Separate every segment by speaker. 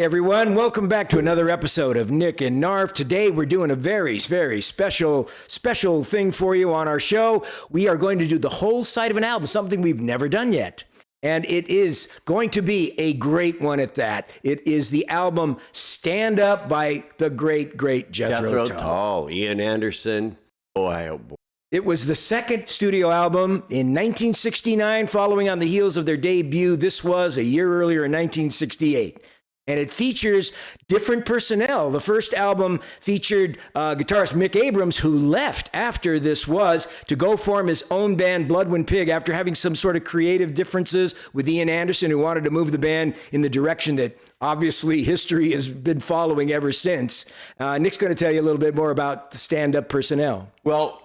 Speaker 1: everyone. Welcome back to another episode of Nick and Knarf. Today, we're doing a very, very special thing for you on our show. We are going to do the whole side of an album, something we've never done yet. And it is going to be a great one at that. It is the album Stand Up by the great Jethro Tull.
Speaker 2: Ian Anderson. Boy, oh boy.
Speaker 1: It was the second studio album in 1969, following on the heels of their debut. This was a year earlier in 1968. And it features different personnel. The first album featured guitarist Mick Abrahams, who left after this was to go form his own band, Bloodwind Pig, after having some sort of creative differences with Ian Anderson, who wanted to move the band in the direction that obviously history has been following ever since. Nick's going to tell you a little bit more about the stand-up personnel.
Speaker 2: Well,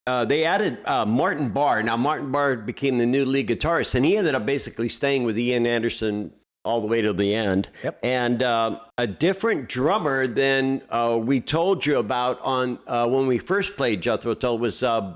Speaker 2: they added Martin Barre. Now, Martin Barre became the new lead guitarist, and he ended up basically staying with Ian Anderson all the way to the end.
Speaker 1: Yep.
Speaker 2: And a different drummer than we told you about on when we first played Jethro Tull was, I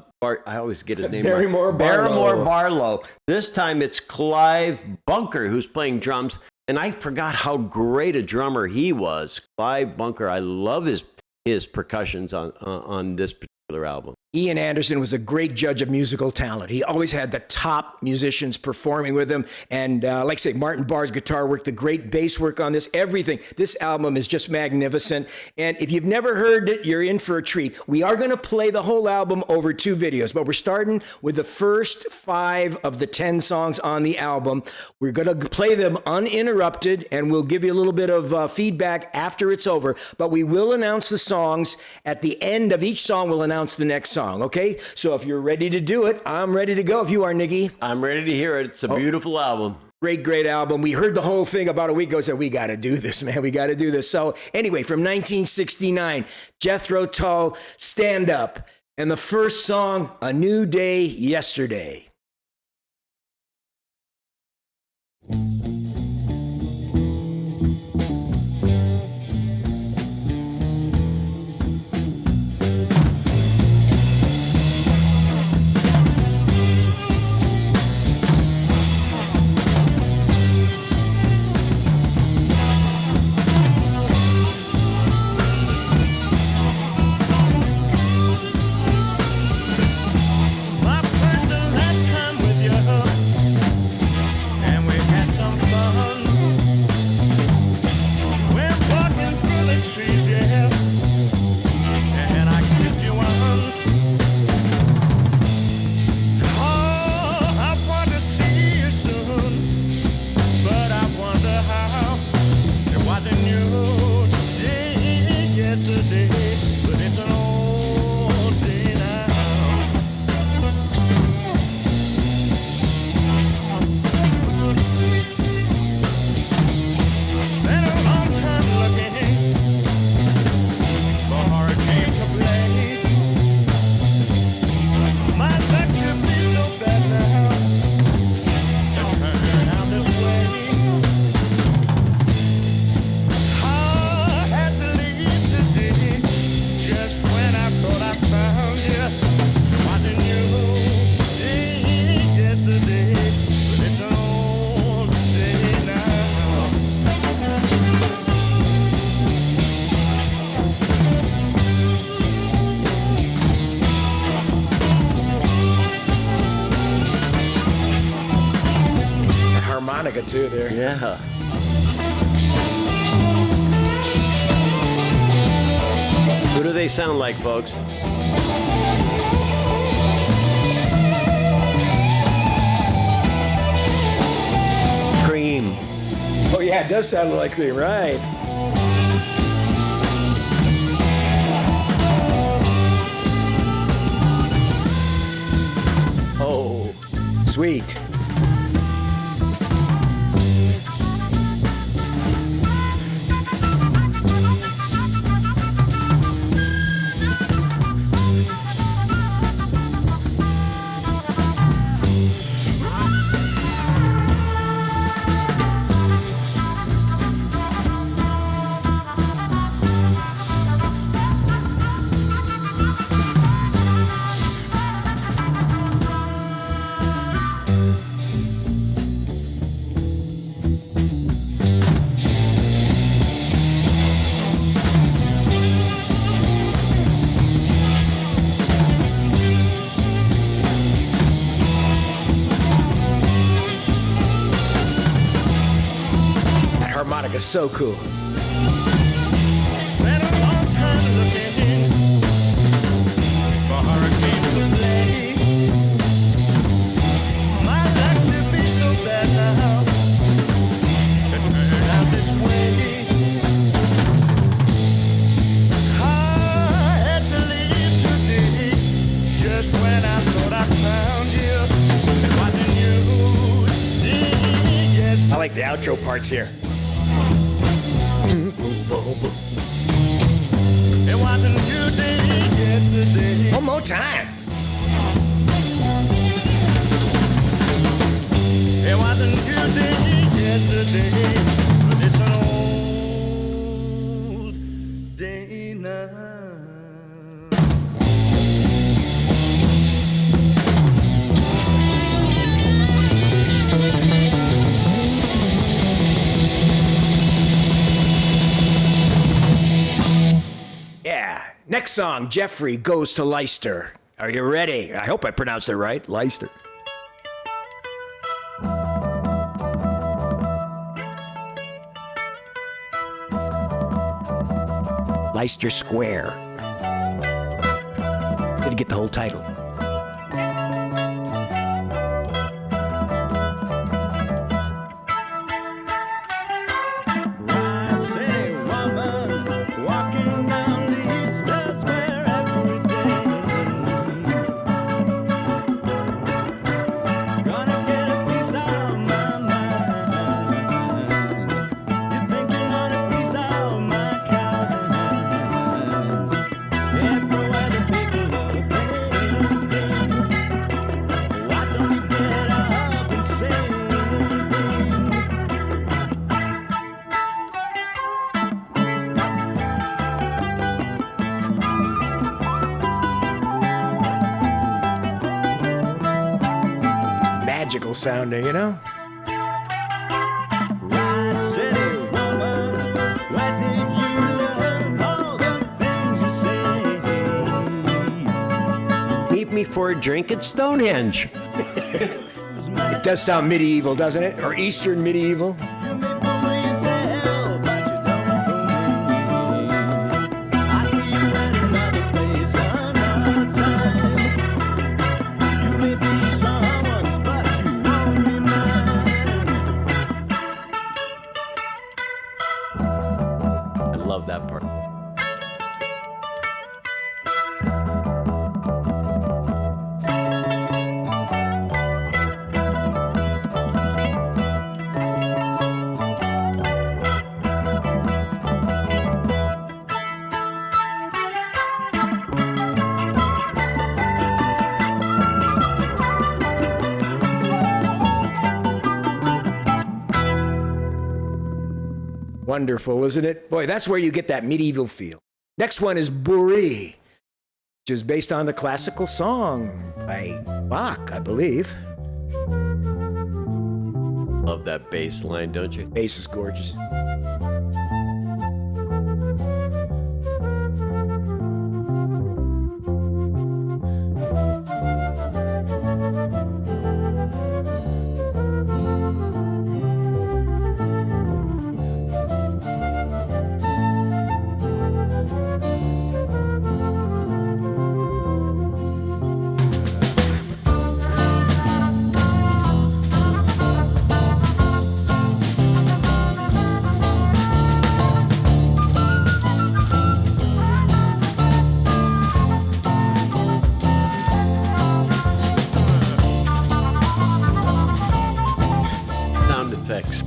Speaker 2: always get his name
Speaker 1: Barrymore
Speaker 2: right.
Speaker 1: Barlow.
Speaker 2: Barrymore Barlow. This time it's Clive Bunker who's playing drums, and I forgot how great a drummer he was. Clive Bunker, I love his percussions on this particular album.
Speaker 1: Ian Anderson was a great judge of musical talent. He always had the top musicians performing with him. And like I say, Martin Barre's guitar work, the great bass work on this, everything. This album is just magnificent. And if you've never heard it, you're in for a treat. We are going to play the whole album over 2 videos, but we're starting with the first 5 of the 10 songs on the album. We're going to play them uninterrupted, and we'll give you a little bit of feedback after it's over. But we will announce the songs. At the end of each song, we'll announce the next song. Okay, so if you're ready to do it, I'm ready to go. If you are, Nicky.
Speaker 2: I'm ready to hear it. It's a beautiful album.
Speaker 1: Great album. We heard the whole thing about a week ago. Said, we got to do this, man. We got to do this. So anyway, from 1969, Jethro Tull, Stand Up. And the first song, A New Day Yesterday. Too there.
Speaker 2: Yeah. Who do they sound like, folks? Cream.
Speaker 1: Oh yeah, it does sound like Cream, right?
Speaker 2: Oh,
Speaker 1: sweet. is so cool.
Speaker 3: Spent a long time looking for hurricanes to play. My luck should be so bad now. It turned out this way. I had to leave today, just when I thought I found you. It wasn't you. Yes.
Speaker 1: I like the outro parts here.
Speaker 3: It wasn't you day yesterday.
Speaker 1: One more time.
Speaker 3: It wasn't you day yesterday, but it's an old day now.
Speaker 1: Yeah. Next song, Jeffrey Goes to Leicester. Are you ready? I hope I pronounced it right. Leicester. Leicester Square. Didn't get the whole title.
Speaker 3: I say, woman, walking down Leicester Square every day. Gonna get a piece of my mind. You're thinking on a piece of my kind. Everywhere the people looking. Why don't you get up and say anything?
Speaker 1: Magical sounding, you know?
Speaker 3: Right city woman, where did you learn all the things you say?
Speaker 2: Meet me for a drink at Stonehenge.
Speaker 1: It does sound medieval, doesn't it? Or Eastern medieval.
Speaker 3: You may fool yourself, but you don't fool me. I see you in another place, another time. You may be someone's, but you won't be mine.
Speaker 2: I love that part.
Speaker 1: Wonderful, isn't it? Boy, that's where you get that medieval feel. Next one is Bouree, which is based on the classical song by Bach, I believe.
Speaker 2: Love that bass line, don't you?
Speaker 1: Bass is gorgeous.
Speaker 2: Sound effects.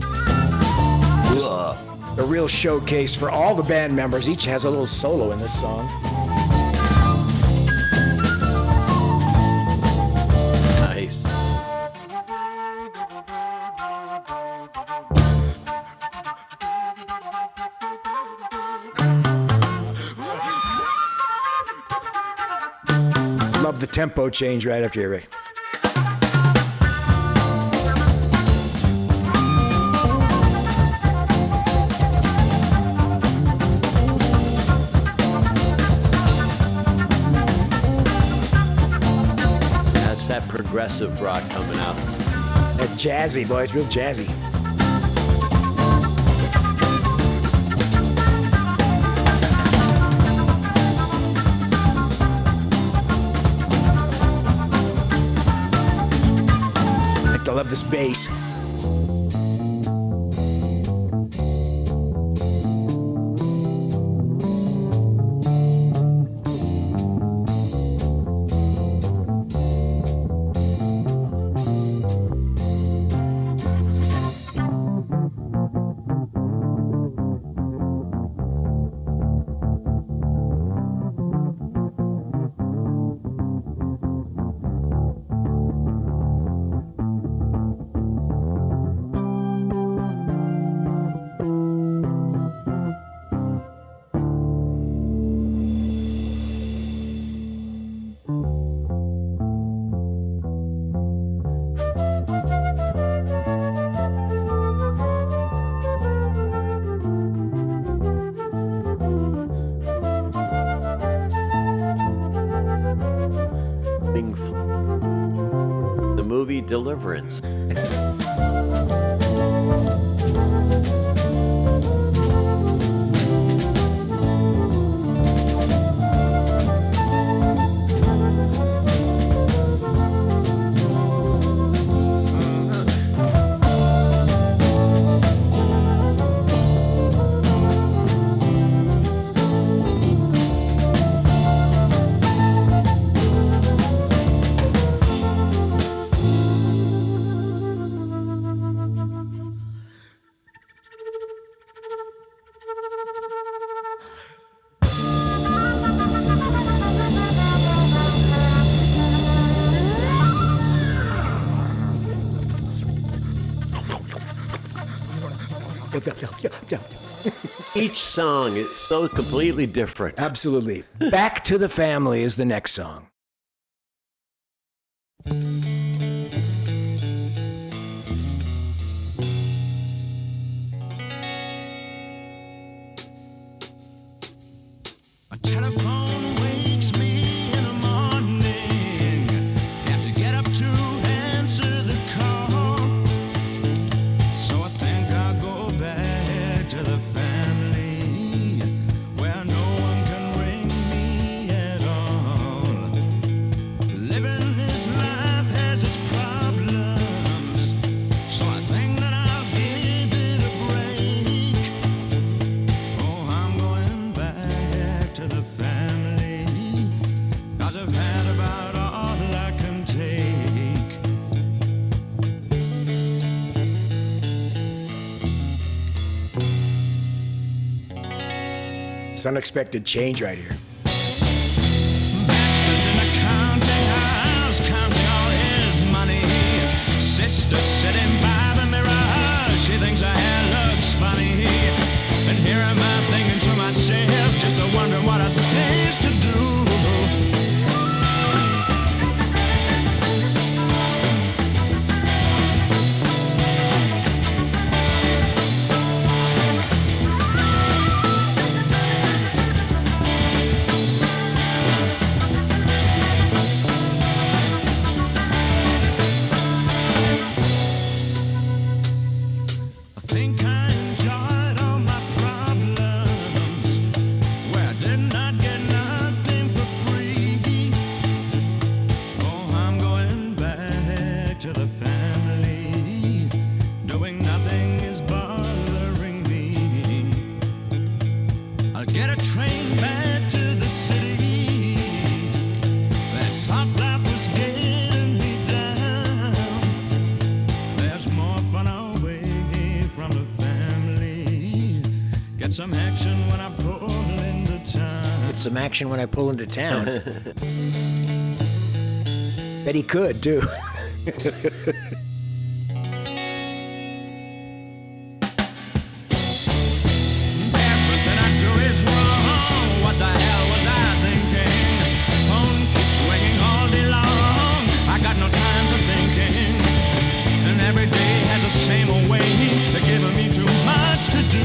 Speaker 1: A real showcase for all the band members. Each has a little solo in this song.
Speaker 2: Nice.
Speaker 1: Love the tempo change right after you're ready.
Speaker 2: That's that progressive rock coming out.
Speaker 1: That jazzy, boy, it's real jazzy. this bass.
Speaker 2: The movie Deliverance. Each song is so completely different.
Speaker 1: Absolutely. Back to the Family is the next song.
Speaker 3: My telephone wakes me in the morning. Have to get up to answer the call. So I think I'll go back to the family where no one can ring me at all. Living this life has its problems, so I think that I'll give it a break. Oh, I'm going back to the family, 'cause I've had about all I can take.
Speaker 1: It's unexpected change right here.
Speaker 3: Bastards in the counting house, counting all his money. Sister sitting by the mirror, she thinks her hair looks funny. And here am I thinking to myself, just a wondering what a thing's to do. I think I enjoyed all my problems, where I did not get nothing for free. Oh, I'm going back to the family, knowing nothing is bothering me. I'll get a train back to the city. That soft life was getting me down. There's more fun away from the family. Get some action when I pull into town.
Speaker 1: Get some action when I pull into town. Bet he could, too.
Speaker 3: Everything I do is wrong. What the hell was I thinking? Phone keeps ringing all day long. I got no time for thinking. And every day has the same old way. They're giving me too much to do.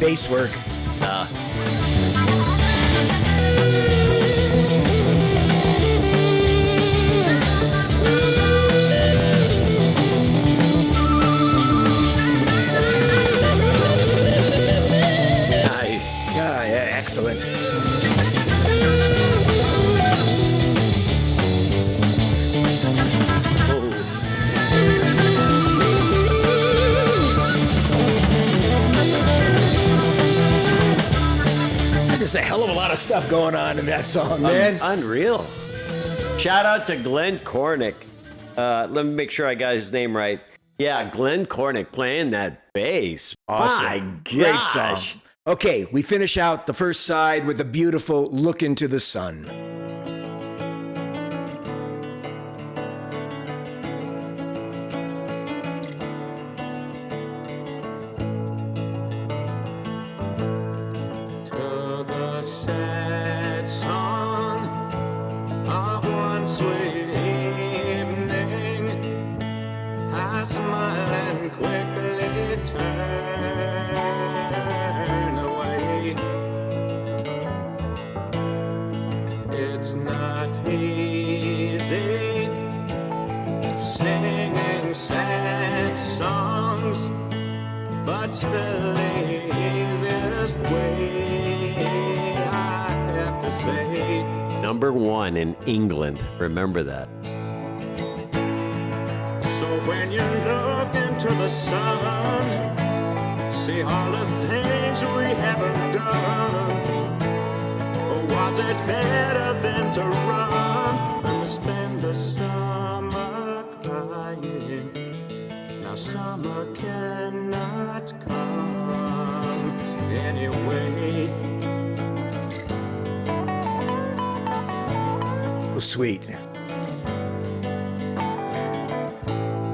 Speaker 1: bass work.
Speaker 2: Nice.
Speaker 1: Yeah, excellent. There's a hell of a lot of stuff going on in that song, man.
Speaker 2: Unreal. Shout out to Glenn Cornick. Let me make sure I got his name right. Yeah, Glenn Cornick playing that bass.
Speaker 1: Awesome.
Speaker 2: My
Speaker 1: Great
Speaker 2: gosh.
Speaker 1: song. Okay, we finish out the first side with a beautiful Look Into the Sun.
Speaker 3: To the sad song of one sweet evening, I smile and quickly turn away. It's not easy singing sad songs, but still the easiest way, I have to say.
Speaker 2: Number 1 in England. Remember that.
Speaker 3: So when you look into the sun, see all the things we haven't done. Or was it better than to run and spend the summer crying? Now summer cannot come anyway.
Speaker 1: Oh, sweet.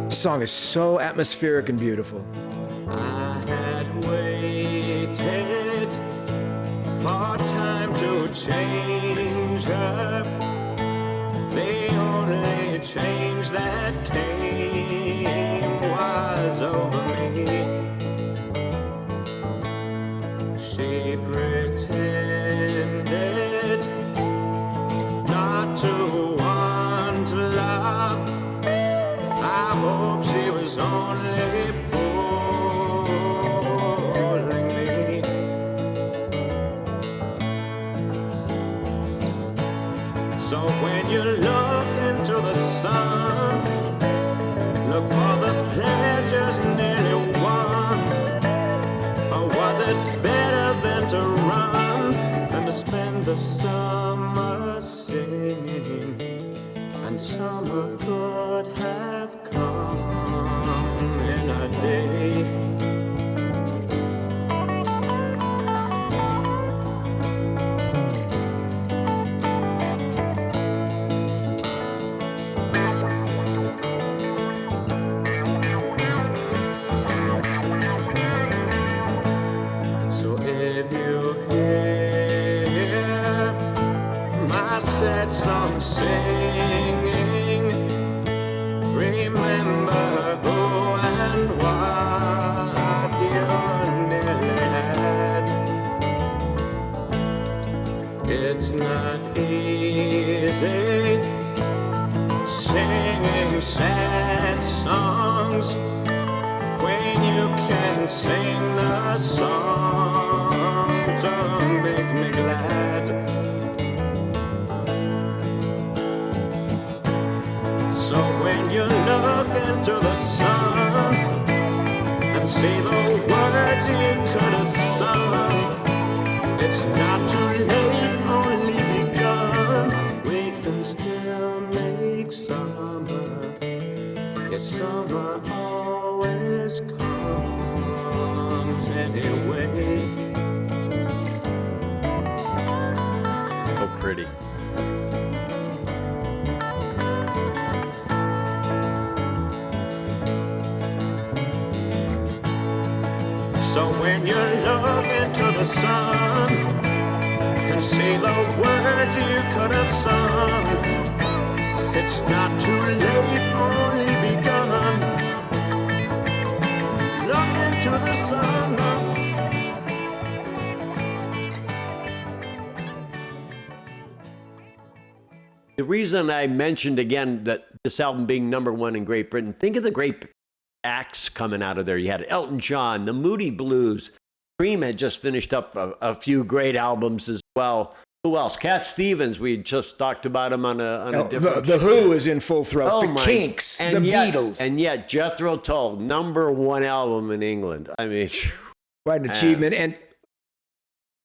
Speaker 1: This song is so atmospheric and beautiful.
Speaker 3: I had waited for time to change her. The only change that came was over me. She pretended not to want love. I hope she was only fooling me. So when you look into the sun, look for the pleasures nearly won. Or was it better than to run and to spend the summer singing? And summer could have come in a day. So if you hear my sad song singing, remember who and what you nearly had. It's not easy singing sad songs when you can sing the song to make me glad. So when you look into the sun and see the words you could have sung, it's not too late, only begun. We can still make summer. Yes, summer always comes anyway.
Speaker 2: So pretty.
Speaker 3: So when you look into the sun and see the words you could have sung, it's not too late, only begun. Look into the sun,
Speaker 2: the reason I mentioned again that this album being #1 in Great Britain, think of the great acts coming out of there. You had Elton John, the Moody Blues. Cream had just finished up a few great albums as well. Who else? Cat Stevens. We just talked about him on a different.
Speaker 1: The Who is in full throat.
Speaker 2: Oh,
Speaker 1: the
Speaker 2: my.
Speaker 1: Kinks. The Beatles.
Speaker 2: And yet, Jethro Tull, #1 album in England. I mean,
Speaker 1: Quite an achievement. And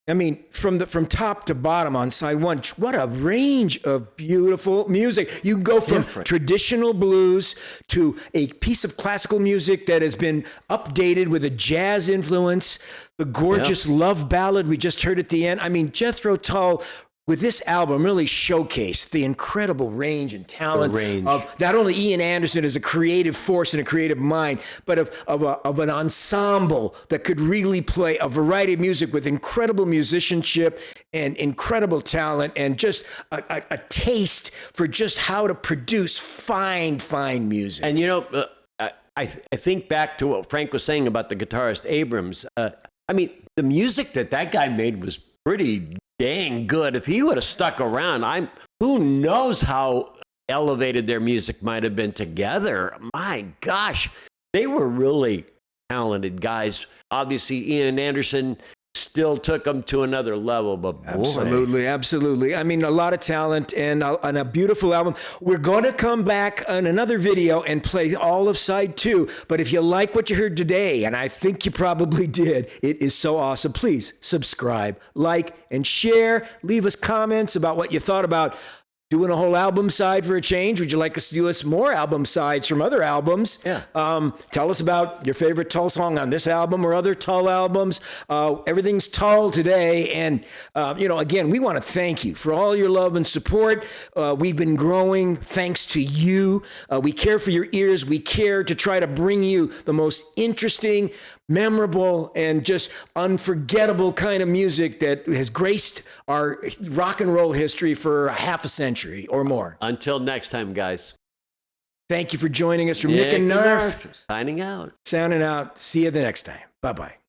Speaker 1: I mean, from top to bottom on side one, what a range of beautiful music. You can go from traditional blues to a piece of classical music that has been updated with a jazz influence, the gorgeous love ballad we just heard at the end. I mean, Jethro Tull, with this album, really showcased the incredible range and talent of not only Ian Anderson as a creative force and a creative mind, but of an ensemble that could really play a variety of music with incredible musicianship and incredible talent and just a taste for just how to produce fine music.
Speaker 2: And you know, I think back to what Frank was saying about the guitarist Abrams. I mean, the music that guy made was pretty dang good. If he would have stuck around, who knows how elevated their music might have been together. My gosh, they were really talented guys. Obviously, Ian Anderson still took them to another level, but boy.
Speaker 1: Absolutely. I mean, a lot of talent and a beautiful album. We're going to come back on another video and play all of side 2. But if you like what you heard today, and I think you probably did, it is so awesome. Please subscribe, like, and share. Leave us comments about what you thought about doing a whole album side for a change. Would you like us to do more album sides from other albums?
Speaker 2: Yeah.
Speaker 1: Tell us about your favorite Tull song on this album or other Tull albums. Everything's Tull today. And, again, we want to thank you for all your love and support. We've been growing thanks to you. We care for your ears. We care to try to bring you the most interesting, memorable, and just unforgettable kind of music that has graced our rock and roll history for half a century or more.
Speaker 2: Until next time, guys.
Speaker 1: Thank you for joining us from Nick and Knarf.
Speaker 2: Signing out.
Speaker 1: Sounding out. See you the next time. Bye-bye.